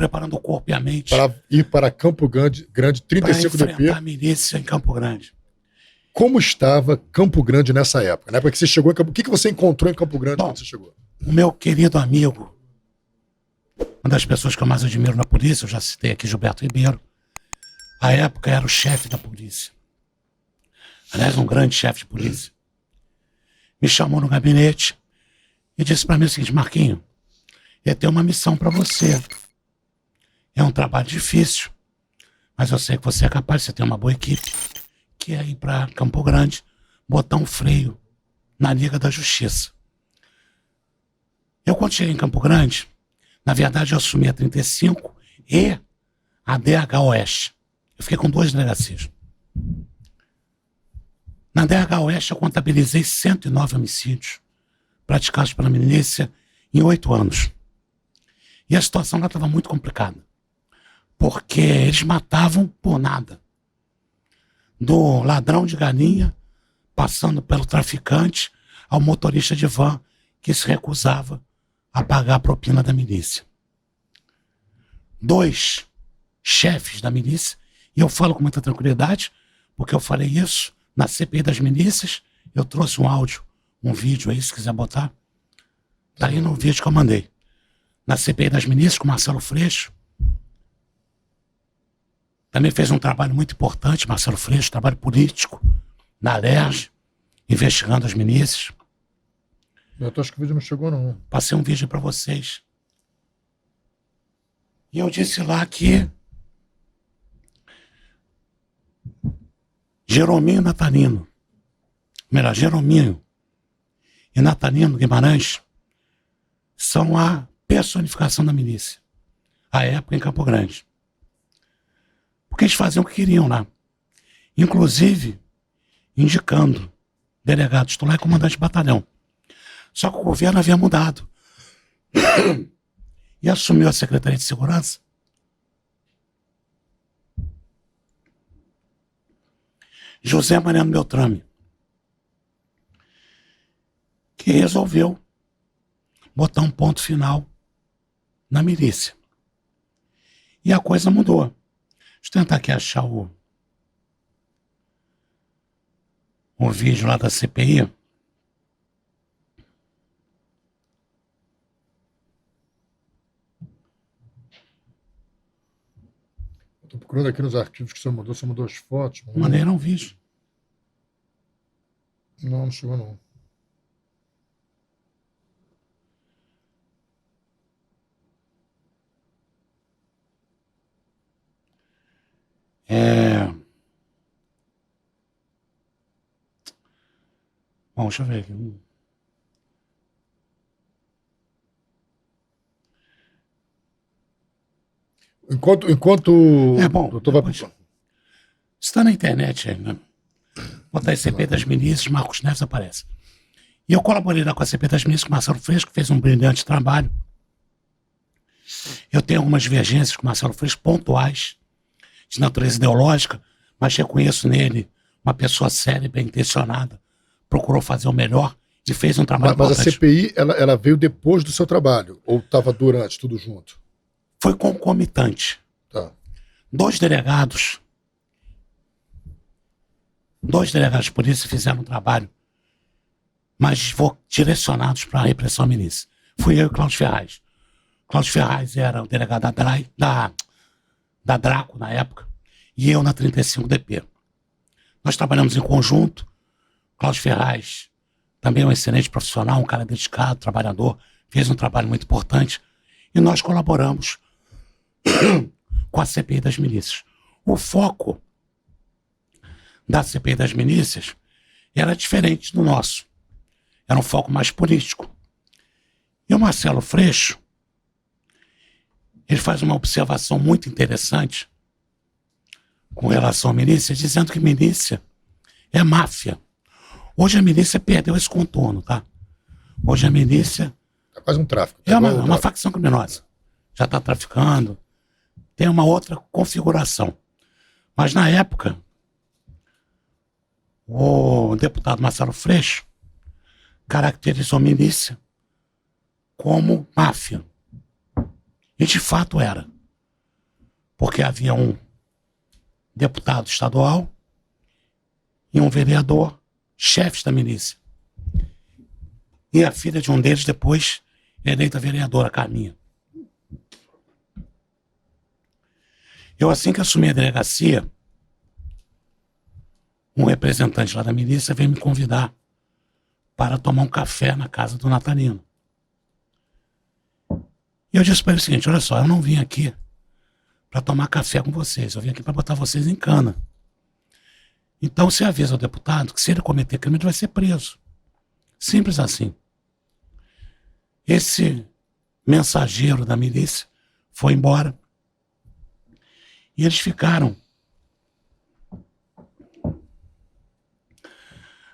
preparando o corpo e a mente para ir para Campo Grande, 35 para DP. enfrentar a milícia em Campo Grande. Como estava Campo Grande nessa época? Na época que você chegou em Campo... O que você encontrou em Campo Grande quando você chegou? O meu querido amigo, uma das pessoas que eu mais admiro na polícia, eu já citei aqui Gilberto Ribeiro, à época era o chefe da polícia. Aliás, um grande chefe de polícia. Me chamou no gabinete e disse para mim o seguinte: Marquinho, eu tenho uma missão para você. É um trabalho difícil, mas eu sei que você é capaz, você tem uma boa equipe, que é ir para Campo Grande, botar um freio na Liga da Justiça. Eu, quando cheguei em Campo Grande, na verdade eu assumi a 35 e a DH Oeste. Eu fiquei com 2 delegacias. Na DH Oeste eu contabilizei 109 homicídios praticados pela milícia em 8 anos. E a situação lá estava muito complicada, porque eles matavam por nada. Do ladrão de galinha, passando pelo traficante, ao motorista de van que se recusava a pagar a propina da milícia. 2 chefes da milícia, e eu falo com muita tranquilidade, porque eu falei isso na CPI das milícias. Eu trouxe um áudio, um vídeo aí, se quiser botar. Tá aí no vídeo que eu mandei. Na CPI das milícias, com Marcelo Freixo. Também fez um trabalho muito importante, Marcelo Freixo, trabalho político, na Alerj, investigando as milícias. Eu acho que o vídeo não chegou, não. Passei um vídeo para vocês. E eu disse lá que Jerominho Natalino, melhor, Jerominho e Natalino Guimarães são a personificação da milícia, à época em Campo Grande. Porque eles faziam o que queriam lá. Inclusive, indicando delegado titular e comandante de batalhão. Só que o governo havia mudado. E assumiu a Secretaria de Segurança José Mariano Beltrame, que resolveu botar um ponto final na milícia. E a coisa mudou. Deixa eu tentar aqui achar o vídeo lá da CPI. Estou procurando aqui nos arquivos que você mandou as fotos. Mandei um vídeo. Não, não chegou não. Bom, deixa eu ver aqui. Enquanto bom, doutor vai... Está na internet aí, né? Botar a CP das milícias, Marcos Neves aparece. E eu colaborei lá com a CP das milícias, com o Marcelo Freixo, que fez um brilhante trabalho. Eu tenho algumas divergências com o Marcelo Freixo, pontuais, de natureza ideológica, mas reconheço nele uma pessoa séria e bem intencionada, procurou fazer o melhor e fez um trabalho Mas importante. a CPI, ela veio depois do seu trabalho? Ou estava durante, tudo junto? Foi concomitante. Tá. 2 delegados de polícia fizeram um trabalho, mas direcionados para a repressão à milícia. Fui eu e Cláudio Ferraz. Cláudio Ferraz era o delegado da Draco na época, e eu na 35 DP. Nós trabalhamos em conjunto. Cláudio Ferraz também é um excelente profissional, um cara dedicado, trabalhador, fez um trabalho muito importante, e nós colaboramos com a CPI das milícias. O foco da CPI das milícias era diferente do nosso. Era um foco mais político. E o Marcelo Freixo, ele faz uma observação muito interessante com relação à milícia, dizendo que milícia é máfia. Hoje a milícia perdeu esse contorno, tá? Hoje a milícia... É quase um tráfico. É uma facção criminosa. Já está traficando. Tem uma outra configuração. Mas na época, o deputado Marcelo Freixo caracterizou a milícia como máfia. E de fato era. porque havia um deputado estadual e um vereador, chefes da milícia. E a filha de um deles depois eleita vereadora, Carminha. Eu, assim que assumi a delegacia, um representante lá da milícia veio me convidar para tomar um café na casa do Natalino. E eu disse para ele o seguinte: olha só, eu não vim aqui para tomar café com vocês, eu vim aqui para botar vocês em cana. Então você avisa ao deputado que se ele cometer crime ele vai ser preso. Simples assim. Esse mensageiro da milícia foi embora e eles ficaram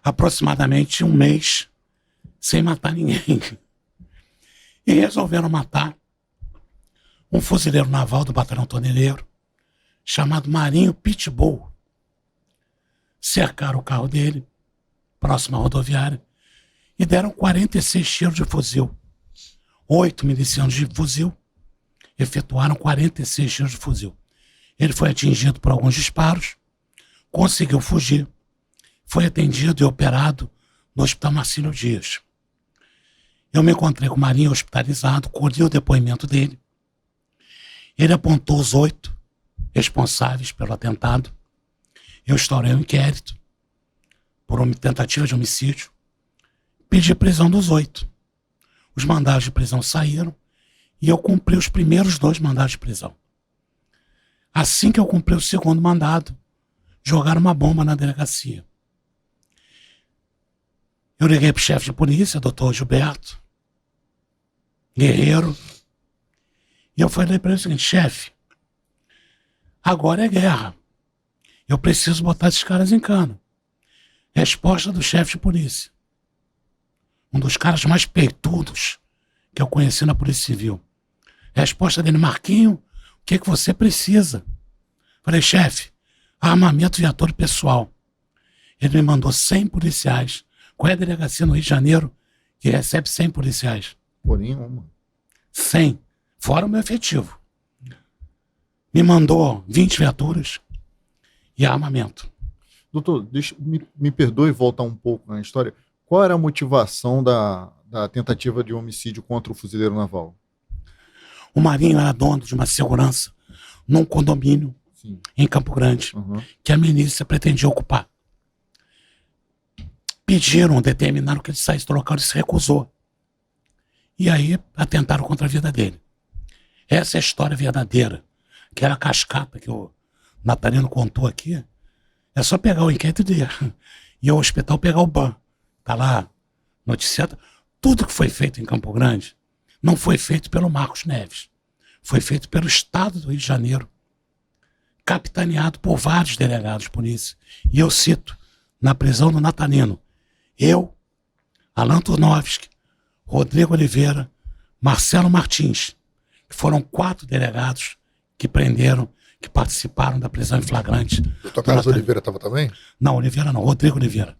aproximadamente um mês sem matar ninguém. E resolveram matar um fuzileiro naval do batalhão toneleiro chamado Marinho Pitbull. Cercaram o carro dele, próximo à rodoviária, e deram 46 tiros de fuzil. 8 milicianos de fuzil efetuaram 46 tiros de fuzil. Ele foi atingido por alguns disparos, conseguiu fugir, foi atendido e operado no Hospital Marcílio Dias. Eu me encontrei com o Marinho hospitalizado, colhi o depoimento dele. Ele apontou os 8 responsáveis pelo atentado. Eu instaurei um inquérito por uma tentativa de homicídio. Pedi a prisão dos 8. Os mandados de prisão saíram e eu cumpri os primeiros 2 mandados de prisão. Assim que eu cumpri o segundo mandado, jogaram uma bomba na delegacia. Eu liguei para o chefe de polícia, doutor Gilberto Guerreiro, e eu falei para ele o seguinte: chefe, agora é guerra. Eu preciso botar esses caras em cana. Resposta do chefe de polícia. Um dos caras mais peitudos que eu conheci na Polícia Civil. Resposta dele: Marquinho, o que você precisa? Falei: chefe, armamento, viatura pessoal. Ele me mandou 100 policiais. Qual é a delegacia no Rio de Janeiro que recebe 100 policiais? Por nenhuma. 100, fora o meu efetivo. Me mandou 20 viaturas e armamento. Doutor, me perdoe voltar um pouco na história. Qual era a motivação da tentativa de homicídio contra o fuzileiro naval? O Marinho era dono de uma segurança num condomínio Sim. em Campo Grande, que a milícia pretendia ocupar. Pediram, determinaram que ele saísse do local, ele se recusou. E aí atentaram contra a vida dele. Essa é a história verdadeira. Aquela cascata que o Natalino contou aqui, é só pegar o inquérito e ir ao hospital pegar o ban. Tá lá, noticiado. Tudo que foi feito em Campo Grande não foi feito pelo Marcos Neves. Foi feito pelo Estado do Rio de Janeiro, capitaneado por vários delegados de polícia. E eu cito, na prisão do Natalino, eu, Alan Turnovski, Rodrigo Oliveira, Marcelo Martins, que foram 4 delegados que prenderam, que participaram da prisão em flagrante. Doutor Carlos Oliveira estava também? Não, Oliveira não, Rodrigo Oliveira.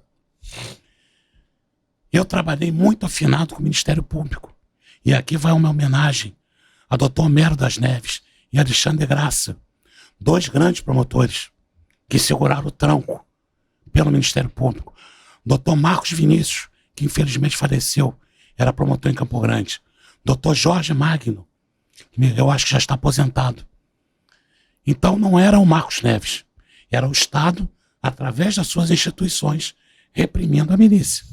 Eu trabalhei muito afinado com o Ministério Público. E aqui vai uma homenagem a doutor Homero das Neves e Alexandre Graça, 2 grandes promotores que seguraram o tranco pelo Ministério Público. Doutor Marcos Vinícius, que infelizmente faleceu, era promotor em Campo Grande. Doutor Jorge Magno, que eu acho que já está aposentado. Então não era o Marcos Neves, era o Estado, através das suas instituições, reprimindo a milícia.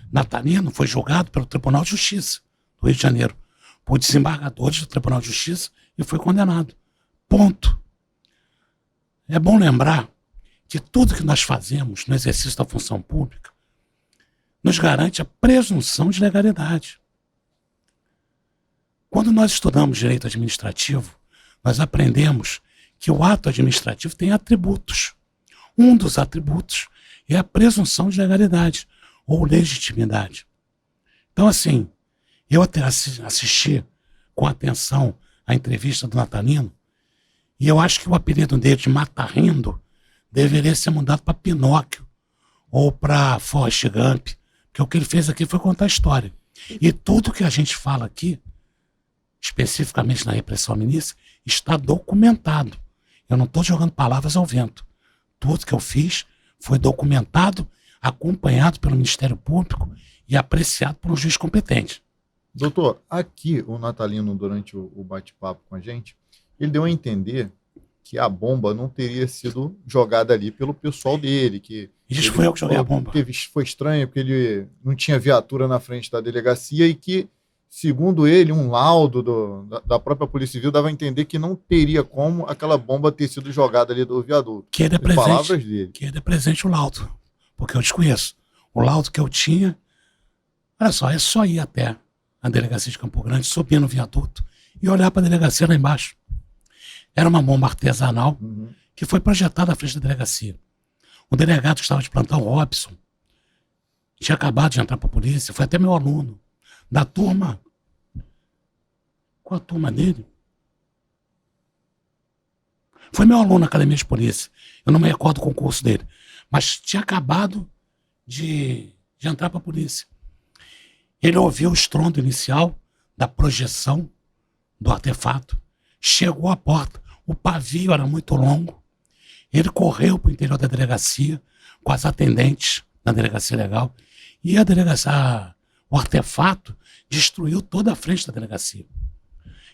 Natalino foi julgado pelo Tribunal de Justiça do Rio de Janeiro, por desembargadores do Tribunal de Justiça, e foi condenado. Ponto. É bom lembrar que tudo que nós fazemos no exercício da função pública nos garante a presunção de legalidade. Quando nós estudamos direito administrativo, nós aprendemos que o ato administrativo tem atributos. Um dos atributos é a presunção de legalidade ou legitimidade. Então, assim, eu até assisti com atenção a entrevista do Natalino e eu acho que o apelido dele de Mata Rindo deveria ser mudado para Pinóquio ou para Forrest Gump, porque o que ele fez aqui foi contar a história. E tudo que a gente fala aqui, especificamente na repressão à milícia, está documentado. Eu não estou jogando palavras ao vento. Tudo que eu fiz foi documentado, acompanhado pelo Ministério Público e apreciado por um juiz competente. Doutor, aqui o Natalino, durante o bate-papo com a gente, ele deu a entender que a bomba não teria sido jogada ali pelo pessoal dele. Que Isso foi eu que joguei a bomba. Foi estranho, porque ele não tinha viatura na frente da delegacia e que, segundo ele, um laudo da própria Polícia Civil dava a entender que não teria como aquela bomba ter sido jogada ali do viaduto. Que ele é As palavras dele. Que ele é presente o laudo, porque eu desconheço. O laudo que eu tinha, olha só, é só ir até a delegacia de Campo Grande, subir no viaduto e olhar para a delegacia lá embaixo. Era uma bomba artesanal que foi projetada à frente da delegacia. O delegado que estava de plantão, Robson, tinha acabado de entrar para a polícia, foi até meu aluno, da turma. Qual a turma dele? Foi meu aluno na academia de polícia. Eu não me recordo o concurso dele, mas tinha acabado de entrar para a polícia. Ele ouviu o estrondo inicial da projeção do artefato, chegou à porta, o pavio era muito longo, ele correu para o interior da delegacia com as atendentes da delegacia legal e o artefato destruiu toda a frente da delegacia.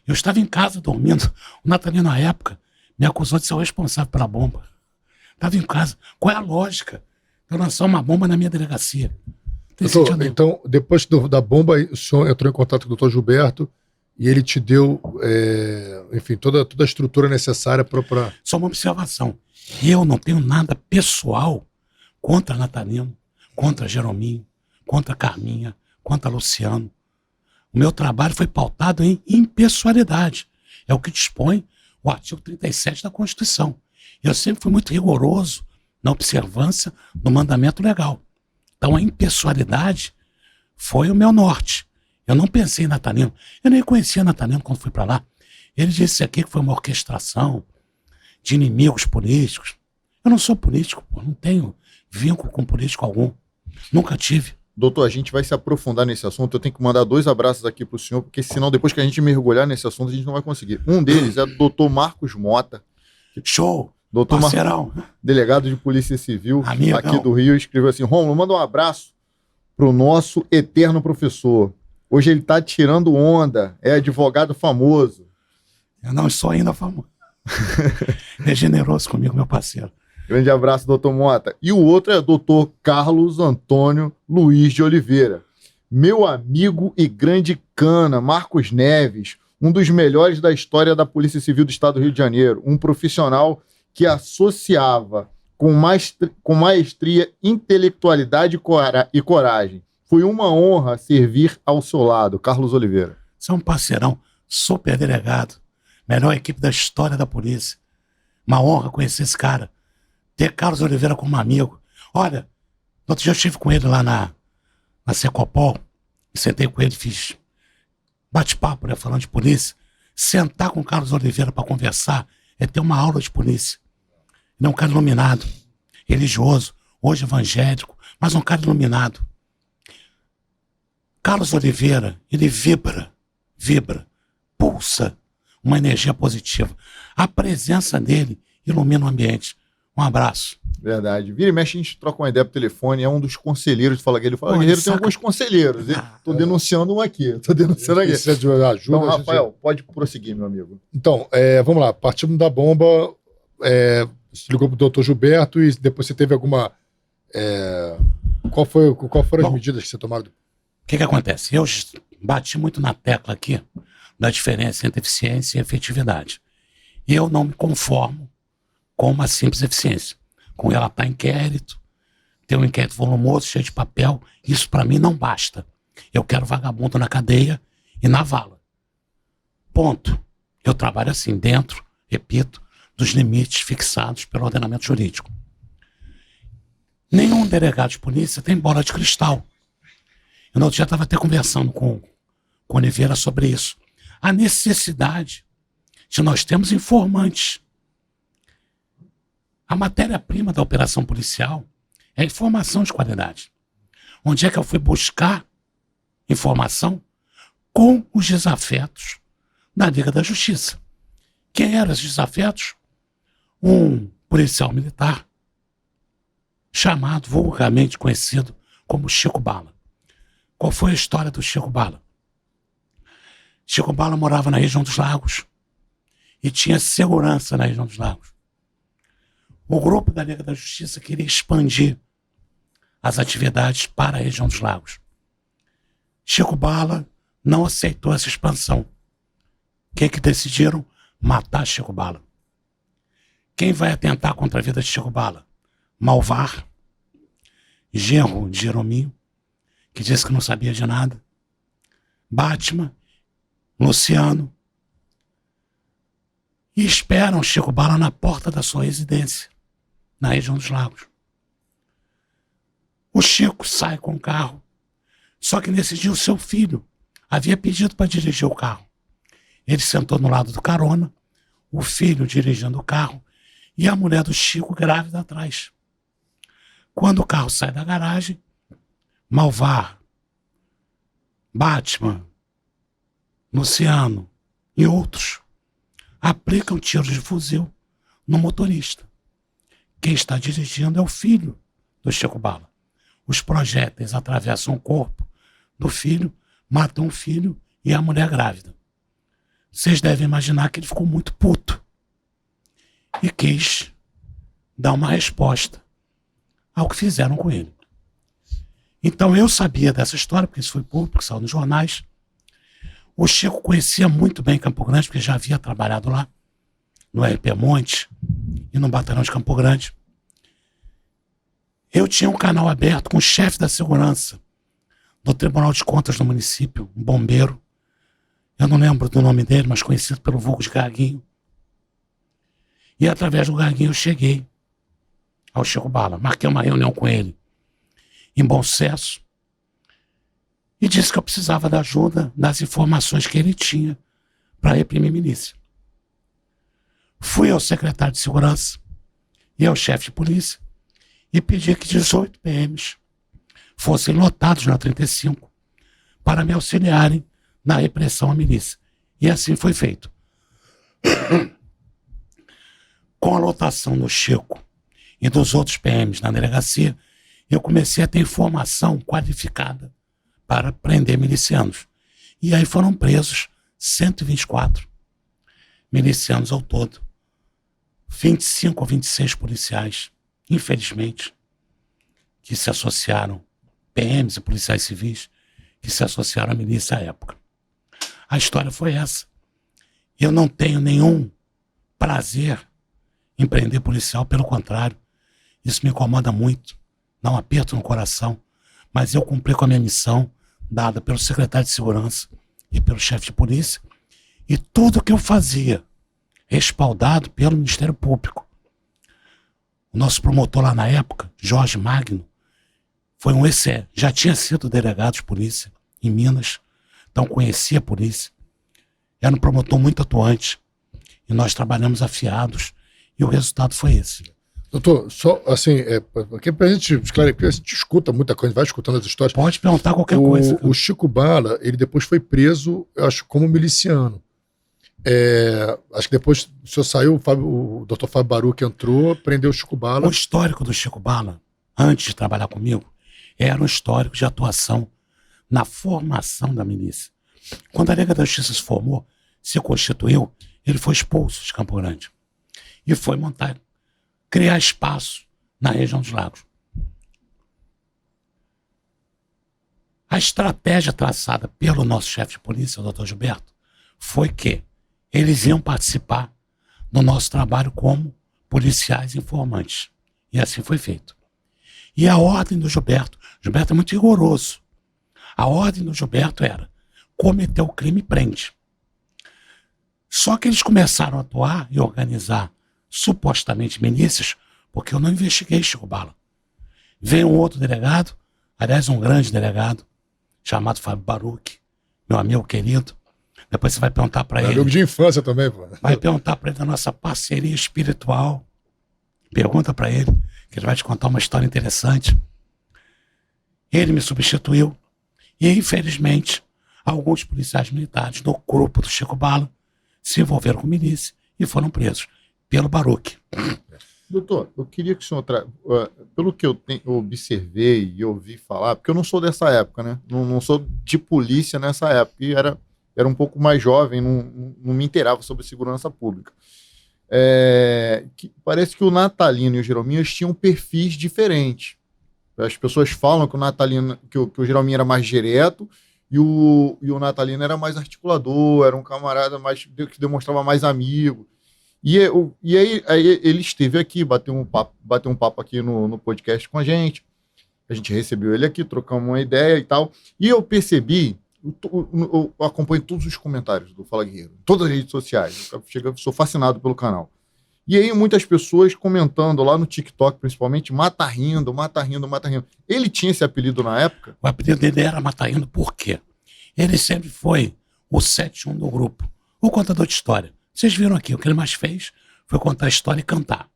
Eu estava em casa dormindo, o Natalino na época me acusou de ser o responsável pela bomba. Estava em casa, qual é a lógica de eu lançar uma bomba na minha delegacia? Doutor, então, depois da bomba, o senhor entrou em contato com o doutor Gilberto e ele te deu, enfim, toda a estrutura necessária para... Só uma observação. Eu não tenho nada pessoal contra Natalino, contra Jerominho, contra Carminha, contra Luciano. O meu trabalho foi pautado em impessoalidade. É o que dispõe o artigo 37 da Constituição. Eu sempre fui muito rigoroso na observância do mandamento legal. Então a impessoalidade foi o meu norte. Eu não pensei em Natalino. Eu nem conhecia Natalino quando fui para lá. Ele disse aqui que foi uma orquestração de inimigos políticos. Eu não sou político, pô. Não tenho vínculo com político algum. Nunca tive. Doutor, a gente vai se aprofundar nesse assunto. Eu tenho que mandar 2 abraços aqui para o senhor, porque senão depois que a gente mergulhar nesse assunto, a gente não vai conseguir. Um deles é do doutor Marcos Mota. Show! Doutor Parceirão. Delegado de Polícia Civil Amigão. aqui do Rio, escreveu assim: Rômulo, manda um abraço pro nosso eterno professor. Hoje ele tá tirando onda, é advogado famoso. Eu não sou ainda famoso. É generoso comigo, meu parceiro. Grande abraço, doutor Mota. E o outro é doutor Carlos Antônio Luiz de Oliveira. Meu amigo e grande cana, Marcos Neves, um dos melhores da história da Polícia Civil do Estado do Rio de Janeiro, um profissional que associava com maestria, intelectualidade e coragem. Foi uma honra servir ao seu lado, Carlos Oliveira. Você é um parceirão, super delegado, melhor equipe da história da polícia. Uma honra conhecer esse cara. Ter Carlos Oliveira como amigo. Olha, outro dia eu estive com ele lá na Secopol, e sentei com ele, fiz bate-papo, né, falando de polícia. Sentar com o Carlos Oliveira para conversar é ter uma aula de polícia. Ele é um cara iluminado, religioso, hoje evangélico, mas um cara iluminado. Carlos Oliveira, ele vibra, pulsa uma energia positiva. A presença dele ilumina o ambiente. Um abraço. Verdade. Vira e mexe, a gente troca uma ideia por telefone, é um dos conselheiros de Fala Guerreiro. Fala Guerreiro tem alguns conselheiros. Estou denunciando um aqui. Estou denunciando aqui. Precisa de ajuda, então, Rafael, pode prosseguir, meu amigo. Então, vamos lá. Partimos da bomba, você ligou para o doutor Gilberto e depois você teve alguma... Qual foram as medidas que você tomaram? O que acontece? Eu bati muito na tecla aqui da diferença entre eficiência e efetividade. Eu não me conformo com uma simples eficiência. Com ela tá inquérito, ter um inquérito volumoso, cheio de papel, isso para mim não basta. Eu quero vagabundo na cadeia e na vala. Ponto. Eu trabalho assim, dentro, repito, dos limites fixados pelo ordenamento jurídico. Nenhum delegado de polícia tem bola de cristal. Eu no outro dia estava até conversando com Oliveira sobre isso. A necessidade de nós termos informantes. A matéria-prima da operação policial é a informação de qualidade. Onde é que eu fui buscar informação? Com os desafetos da Liga da Justiça. Quem eram os desafetos? um policial militar chamado, vulgarmente conhecido como Chico Bala. Qual foi a história do Chico Bala? Chico Bala morava na região dos Lagos e tinha segurança na região dos Lagos. O grupo da Liga da Justiça queria expandir as atividades para a região dos Lagos. Chico Bala não aceitou essa expansão. O que decidiram? Matar Chico Bala. Quem vai atentar contra a vida de Chico Bala? Malvar, genro de Jerominho, que disse que não sabia de nada. Batman, Luciano. E esperam Chico Bala na porta da sua residência, na região dos Lagos. O Chico sai com o carro, só que nesse dia o seu filho havia pedido para dirigir o carro. Ele sentou no lado do carona, o filho dirigindo o carro e a mulher do Chico grávida atrás. Quando o carro sai da garagem, Malvar, Batman, Luciano e outros aplicam tiros de fuzil no motorista. Quem está dirigindo é o filho do Chico Bala. Os projéteis atravessam o corpo do filho, matam o filho e a mulher grávida. Vocês devem imaginar que ele ficou muito puto e quis dar uma resposta ao que fizeram com ele. Então eu sabia dessa história, porque isso foi público, saiu nos jornais. O Chico conhecia muito bem Campo Grande, porque já havia trabalhado lá, no RP Monte e no Batalhão de Campo Grande. Eu tinha um canal aberto com o chefe da segurança do Tribunal de Contas do município, um bombeiro. Eu não lembro do nome dele, mas conhecido pelo vulgo de Gaguinho. E através do Gaguinho eu cheguei ao Chico Bala. Marquei uma reunião com ele em Bom Sucesso e disse que eu precisava da ajuda das informações que ele tinha para reprimir milícia. Fui ao secretário de Segurança e ao chefe de polícia e pedi que 18 PMs fossem lotados na 35 para me auxiliarem na repressão à milícia. E assim foi feito. Com a lotação do Chico e dos outros PMs na delegacia, eu comecei a ter informação qualificada para prender milicianos. E aí foram presos 124 milicianos ao todo. 25 ou 26 policiais, infelizmente, que se associaram, PMs e policiais civis, que se associaram à milícia à época. A história foi essa. Eu não tenho nenhum prazer em prender policial, pelo contrário, isso me incomoda muito, dá um aperto no coração, mas eu cumpri com a minha missão, dada pelo secretário de Segurança e pelo chefe de polícia, e tudo que eu fazia, respaldado pelo Ministério Público. O nosso promotor lá na época, Jorge Magno, foi um ECE, já tinha sido delegado de polícia em Minas, então conhecia a polícia, era um promotor muito atuante, e nós trabalhamos afiados, e o resultado foi esse. Doutor, só assim, porque a gente esclarecer, a gente escuta muita coisa, vai escutando as histórias. Pode perguntar qualquer coisa. O Chico Bala, ele depois foi preso, eu acho, como miliciano. Acho que depois o senhor saiu, o doutor Fábio Baruch entrou, prendeu o Chico Bala. O histórico do Chico Bala, antes de trabalhar comigo, era um histórico de atuação na formação da milícia. Quando a Liga da Justiça se formou, se constituiu, ele foi expulso de Campo Grande. E foi montar, criar espaço na região dos Lagos. A estratégia traçada pelo nosso chefe de polícia, o doutor Gilberto, foi que eles iam participar do nosso trabalho como policiais informantes. E assim foi feito. E a ordem do Gilberto é muito rigoroso. A ordem do Gilberto era: cometeu o crime, prende. Só que eles começaram a atuar e organizar supostamente milícias, porque eu não investiguei Chico Bala. Veio um outro delegado, aliás, um grande delegado, chamado Fábio Baruch, meu amigo querido. Depois você vai perguntar para ele. Amigo de infância também, pô. Vai perguntar para ele da nossa parceria espiritual. Pergunta para ele, que ele vai te contar uma história interessante. Ele me substituiu e, infelizmente, alguns policiais militares do grupo do Chico Bala se envolveram com milícia e foram presos pelo Baruch. Doutor, eu queria que o senhor, pelo que eu observei e ouvi falar, porque eu não sou dessa época, né? Não sou de polícia nessa época, e era um pouco mais jovem, não me inteirava sobre segurança pública. Parece que o Natalino e o Jerominhas tinham perfis diferentes. As pessoas falam que o Natalino, que o Jerominha era mais direto e o Natalino era mais articulador, era um camarada que demonstrava mais amigo. E aí ele esteve aqui, bateu um papo aqui no podcast com a gente. A gente recebeu ele aqui, trocamos uma ideia e tal. E eu percebi, eu acompanho todos os comentários do Fala Guerreiro, todas as redes sociais. Sou fascinado pelo canal. E aí muitas pessoas comentando lá no TikTok, principalmente, mata rindo, mata rindo, mata rindo. Ele tinha esse apelido na época? O apelido dele era Mata Rindo, por quê? Ele sempre foi o 7-1 do grupo, o contador de história. Vocês viram aqui, o que ele mais fez foi contar a história e cantar.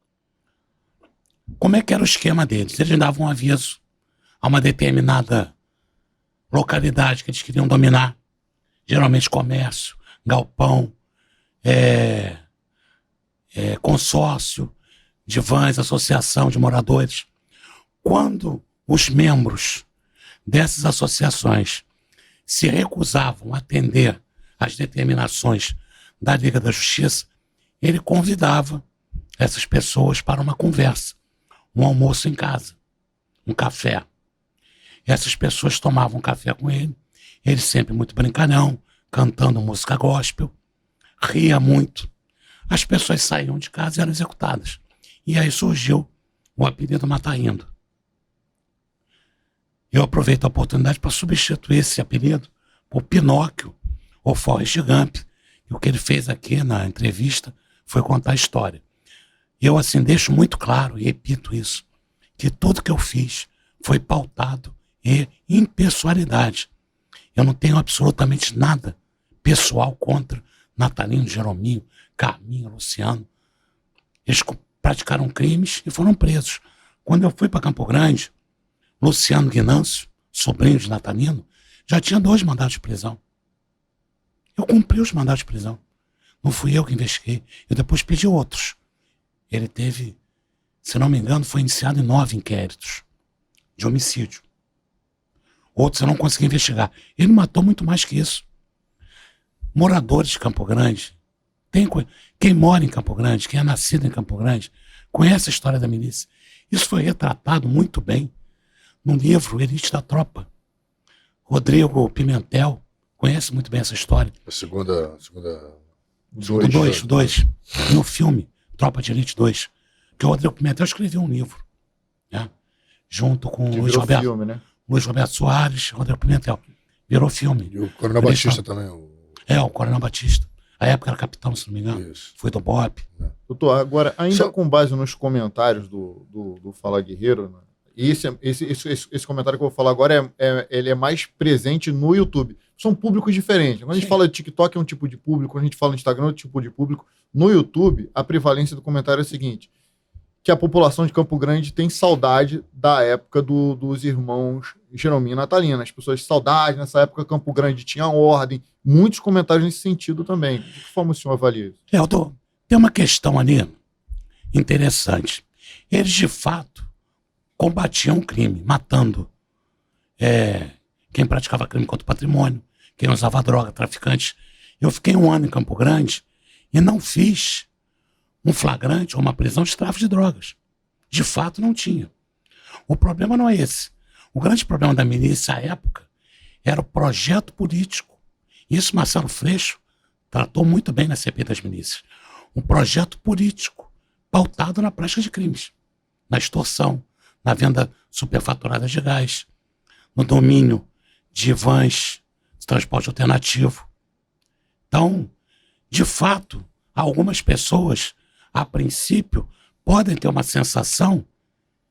Como é que era o esquema deles? Eles davam um aviso a uma determinada localidade que eles queriam dominar, geralmente comércio, galpão, consórcio de vans, associação de moradores. Quando os membros dessas associações se recusavam a atender às determinações da Liga da Justiça, ele convidava essas pessoas para uma conversa, um almoço em casa, um café. Essas pessoas tomavam café com ele sempre muito brincalhão, cantando música gospel, ria muito. As pessoas saíam de casa e eram executadas. E aí surgiu o apelido Mata Rindo. Eu aproveito a oportunidade para substituir esse apelido por Pinóquio ou Forrest Gump. E o que ele fez aqui na entrevista foi contar a história. E eu, assim, deixo muito claro, e repito isso, que tudo que eu fiz foi pautado em impessoalidade. Eu não tenho absolutamente nada pessoal contra Natalino, Jerominho, Carminha, Luciano. Eles praticaram crimes e foram presos. Quando eu fui para Campo Grande, Luciano Guinâncio, sobrinho de Natalino, já tinha 2 mandados de prisão. Eu cumpri os mandados de prisão. Não fui eu que investiguei. Eu depois pedi outros. Ele teve, se não me engano, foi iniciado em 9 inquéritos de homicídio. Outros eu não consegui investigar. Ele matou muito mais que isso. Moradores de Campo Grande, quem mora em Campo Grande, quem é nascido em Campo Grande, conhece a história da milícia. Isso foi retratado muito bem no livro Elite da Tropa. Rodrigo Pimentel conhece muito bem essa história. A segunda... Dois. No filme Tropa de Elite 2, que o Rodrigo Pimentel escreveu um livro, né? Junto com o Luiz Roberto, filme, né? Luiz Roberto Soares, Rodrigo Pimentel. Virou filme. E o Coronel Batista também. O Coronel Batista. A época era capitão, se não me engano. Isso. Foi do BOP. Doutor, agora, ainda com base nos comentários do Fala Guerreiro, né? Esse comentário que eu vou falar agora ele é mais presente no YouTube. São públicos diferentes. Quando a gente fala de TikTok é um tipo de público, quando a gente fala de Instagram é outro tipo de público. No YouTube, a prevalência do comentário é o seguinte, que a população de Campo Grande tem saudade da época dos irmãos Jerominho e Natalina. As pessoas saudade, nessa época Campo Grande tinha ordem. Muitos comentários nesse sentido também. De que forma o senhor avalia isso? Tem uma questão ali interessante. Eles, de fato, combatiam o crime, matando quem praticava crime contra o patrimônio, quem usava droga, traficantes. Eu fiquei 1 ano em Campo Grande e não fiz um flagrante ou uma prisão de tráfico de drogas. De fato, não tinha. O problema não é esse. O grande problema da milícia à época era o projeto político. Isso Marcelo Freixo tratou muito bem na CPI das milícias. Um projeto político pautado na prática de crimes, na extorsão, na venda superfaturada de gás, no domínio de vans de transporte alternativo. Então, de fato, algumas pessoas, a princípio, podem ter uma sensação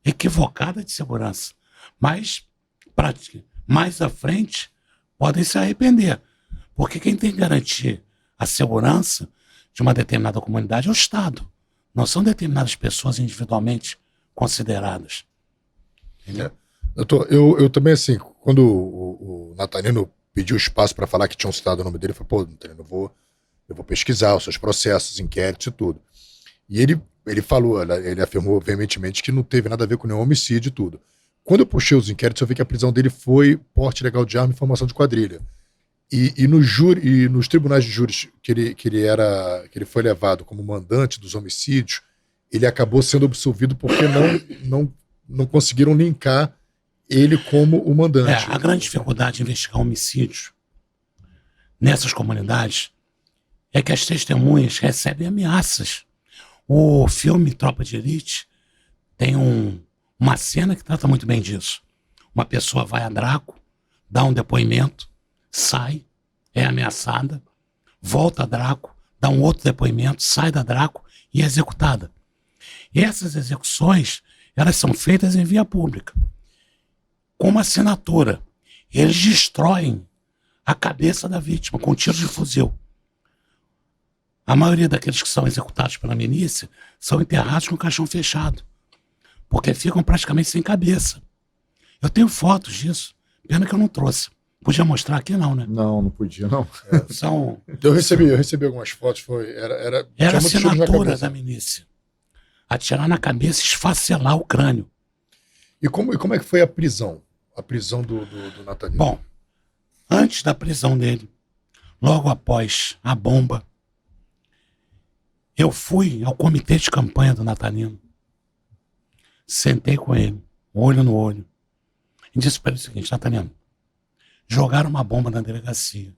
equivocada de segurança, mas mais à frente podem se arrepender, porque quem tem que garantir a segurança de uma determinada comunidade é o Estado, não são determinadas pessoas individualmente consideradas. Eu também, assim, quando o Natalino pediu espaço para falar que tinham citado o nome dele, eu falei, pô, Natalino, eu vou pesquisar os seus processos, inquéritos e tudo. E ele falou, ele afirmou veementemente que não teve nada a ver com nenhum homicídio e tudo. Quando eu puxei os inquéritos, eu vi que a prisão dele foi porte ilegal de arma e formação de quadrilha. E nos tribunais de júris que ele foi levado como mandante dos homicídios, ele acabou sendo absolvido porque não conseguiram linkar ele como o mandante. A grande dificuldade de investigar homicídios nessas comunidades é que as testemunhas recebem ameaças. O filme Tropa de Elite tem uma cena que trata muito bem disso. Uma pessoa vai a Draco, dá um depoimento, sai, é ameaçada, volta a Draco, dá um outro depoimento, sai da Draco e é executada. E essas execuções, elas são feitas em via pública, com uma assinatura. Eles destroem a cabeça da vítima com tiros de fuzil. A maioria daqueles que são executados pela milícia são enterrados com o caixão fechado, porque ficam praticamente sem cabeça. Eu tenho fotos disso, pena que eu não trouxe. Podia mostrar aqui não, né? Não podia, não. São... Eu recebi algumas fotos, Era tinha a muitos tiros na assinatura cabeça. da milícia. Atirar na cabeça e esfacelar o crânio. E como é que foi a prisão? A prisão do Natanino? Bom, antes da prisão dele, logo após a bomba, eu fui ao comitê de campanha do Natalino. Sentei com ele, olho no olho, e disse para ele o seguinte: Natalino, jogaram uma bomba na delegacia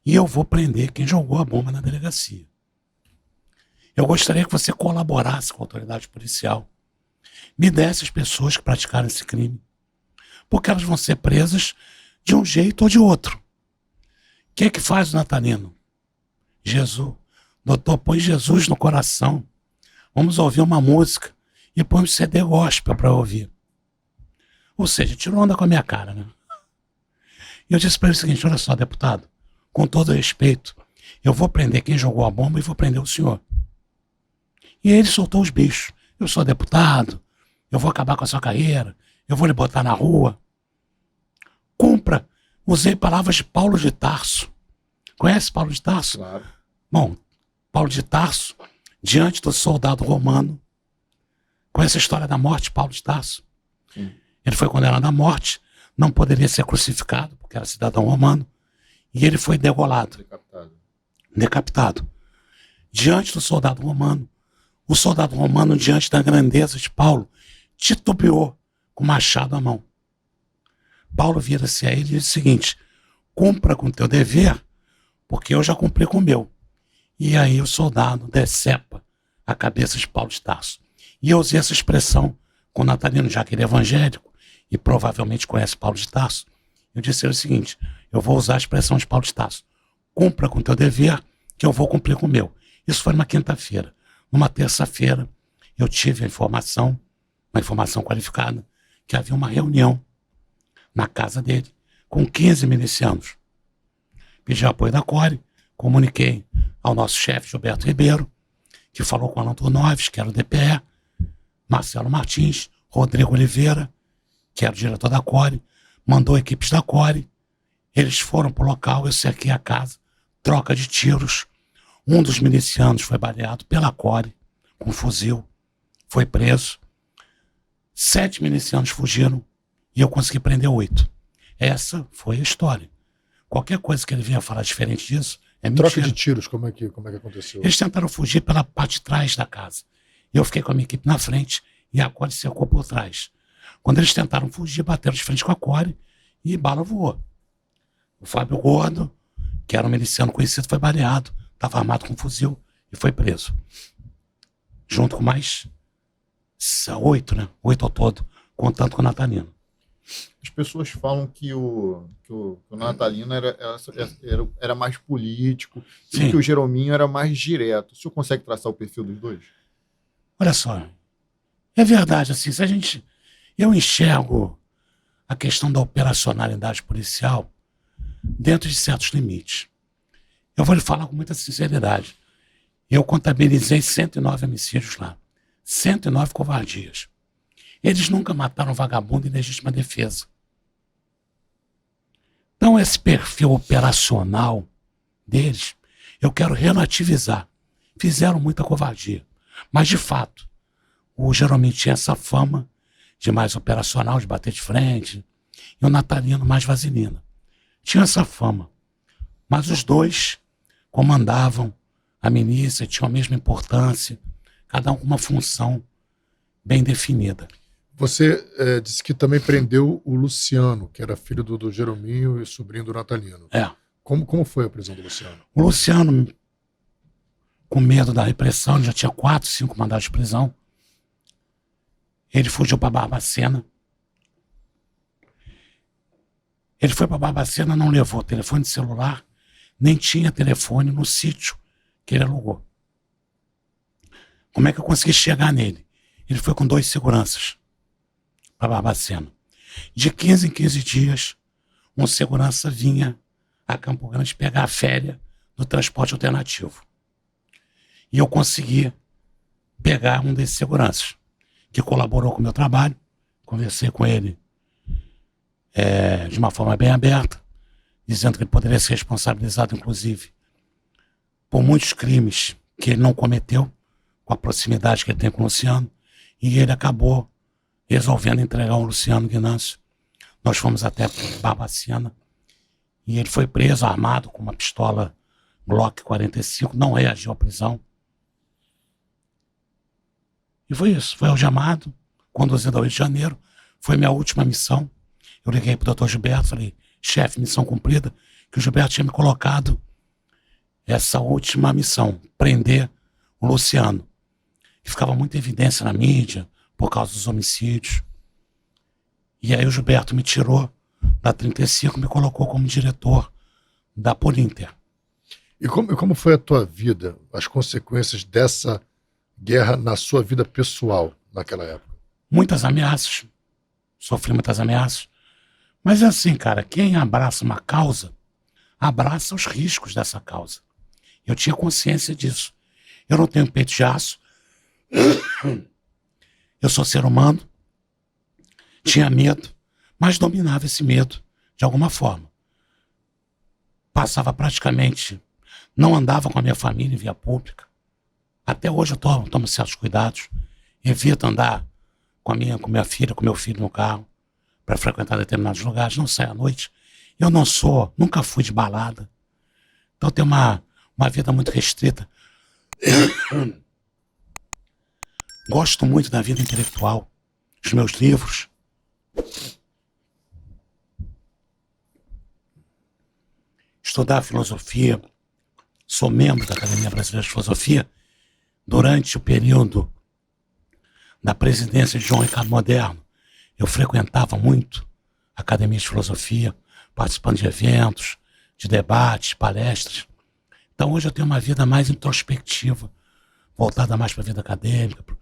e eu vou prender quem jogou a bomba na delegacia. Eu gostaria que você colaborasse com a autoridade policial, me desse as pessoas que praticaram esse crime, porque elas vão ser presas de um jeito ou de outro. O que é que faz o Natalino? Jesus. Doutor, põe Jesus no coração. Vamos ouvir uma música e põe um CD gospel para ouvir. Ou seja, tirou onda com a minha cara, né? E eu disse para ele o seguinte: olha só, deputado, com todo respeito, eu vou prender quem jogou a bomba e vou prender o senhor. E aí ele soltou os bichos. Eu sou deputado, eu vou acabar com a sua carreira, eu vou lhe botar na rua. Cumpra. Usei palavras de Paulo de Tarso. Conhece Paulo de Tarso? Claro. Bom, Paulo de Tarso, diante do soldado romano, conhece a história da morte de Paulo de Tarso? Sim. Ele foi condenado à morte, não poderia ser crucificado, porque era cidadão romano, e ele foi degolado, decapitado. Diante do soldado romano, o soldado romano, diante da grandeza de Paulo, titubeou com o machado à mão. Paulo vira-se a ele e diz o seguinte: cumpra com o teu dever, porque eu já cumpri com o meu. E aí o soldado decepa a cabeça de Paulo de Tarso. E eu usei essa expressão com o Natalino, já que ele é evangélico e provavelmente conhece Paulo de Tarso. Eu disse ele o seguinte: eu vou usar a expressão de Paulo de Tarso: cumpra com o teu dever, que eu vou cumprir com o meu. Isso foi numa quinta-feira. Numa terça-feira, eu tive a informação, uma informação qualificada, que havia uma reunião na casa dele com 15 milicianos. Pedi apoio da CORE, comuniquei ao nosso chefe Gilberto Ribeiro, que falou com Alan Turnoves, que era o DPE, Marcelo Martins, Rodrigo Oliveira, que era o diretor da CORE, mandou equipes da CORE, eles foram para o local, eu cerquei a casa, troca de tiros. Um dos milicianos foi baleado pela CORE, com um fuzil, foi preso. 7 milicianos fugiram e eu consegui prender 8. Essa foi a história. Qualquer coisa que ele venha falar diferente disso é mentira. Troca de tiros, como é que aconteceu? Eles tentaram fugir pela parte de trás da casa. Eu fiquei com a minha equipe na frente e a CORE cercou por trás. Quando eles tentaram fugir, bateram de frente com a CORE e bala voou. O Fábio Gordo, que era um miliciano conhecido, foi baleado, estava armado com um fuzil e foi preso. Junto com mais 8, né? 8 ao todo, contando com o Natalino. As pessoas falam que o Natalino era mais político Sim. e que o Jerominho era mais direto. O senhor consegue traçar o perfil dos dois? Olha só, é verdade, assim, eu enxergo a questão da operacionalidade policial dentro de certos limites. Eu vou lhe falar com muita sinceridade. Eu contabilizei 109 homicídios lá, 109 covardias. Eles nunca mataram vagabundo em legítima defesa. Então, esse perfil operacional deles, eu quero relativizar. Fizeram muita covardia. Mas, de fato, o Jerominho tinha essa fama de mais operacional, de bater de frente, e o Natalino mais vaselina. Tinha essa fama. Mas os dois comandavam a milícia, tinham a mesma importância, cada um com uma função bem definida. Você disse que também prendeu o Luciano, que era filho do Jerominho e sobrinho do Natalino. É. Como foi a prisão do Luciano? O Luciano, com medo da repressão, ele já tinha 4, 5 mandados de prisão. Ele fugiu para Barbacena. Ele foi para Barbacena, não levou telefone celular, nem tinha telefone no sítio que ele alugou. Como é que eu consegui chegar nele? Ele foi com 2 seguranças para Barbacena. De 15 em 15 dias, um segurança vinha a Campo Grande pegar a férias do transporte alternativo. E eu consegui pegar um desses seguranças, que colaborou com o meu trabalho. Conversei com ele de uma forma bem aberta, dizendo que ele poderia ser responsabilizado, inclusive, por muitos crimes que ele não cometeu, com a proximidade que ele tem com o Luciano, e ele acabou resolvendo entregar o Luciano Guinâncio. Nós fomos até Barbacena, e ele foi preso, armado, com uma pistola Glock 45, não reagiu à prisão. E foi isso, foi algemado, conduzido ao Rio de Janeiro, foi minha última missão. Eu liguei pro doutor Gilberto, falei, chefe, missão cumprida, que o Gilberto tinha me colocado essa última missão, prender o Luciano. E ficava muita evidência na mídia, por causa dos homicídios. E aí o Gilberto me tirou da 35 e me colocou como diretor da Polinter. E como foi a tua vida, as consequências dessa guerra na sua vida pessoal naquela época? Muitas ameaças, sofri muitas ameaças. Mas é assim, cara, quem abraça uma causa, abraça os riscos dessa causa. Eu tinha consciência disso. Eu não tenho peito de aço. Eu sou ser humano. Tinha medo, mas dominava esse medo de alguma forma. Passava praticamente, não andava com a minha família em via pública. Até hoje eu tomo certos cuidados. Evito andar com minha filha, com meu filho no carro, para frequentar determinados lugares, não saio à noite. Eu nunca fui de balada. Então eu tenho uma vida muito restrita. Gosto muito da vida intelectual, dos meus livros. Estudar filosofia. Sou membro da Academia Brasileira de Filosofia durante o período da presidência de João Ricardo Moderno. Eu frequentava muito a Academia de Filosofia, participando de eventos, de debates, palestras. Então hoje eu tenho uma vida mais introspectiva, voltada mais para a vida acadêmica, para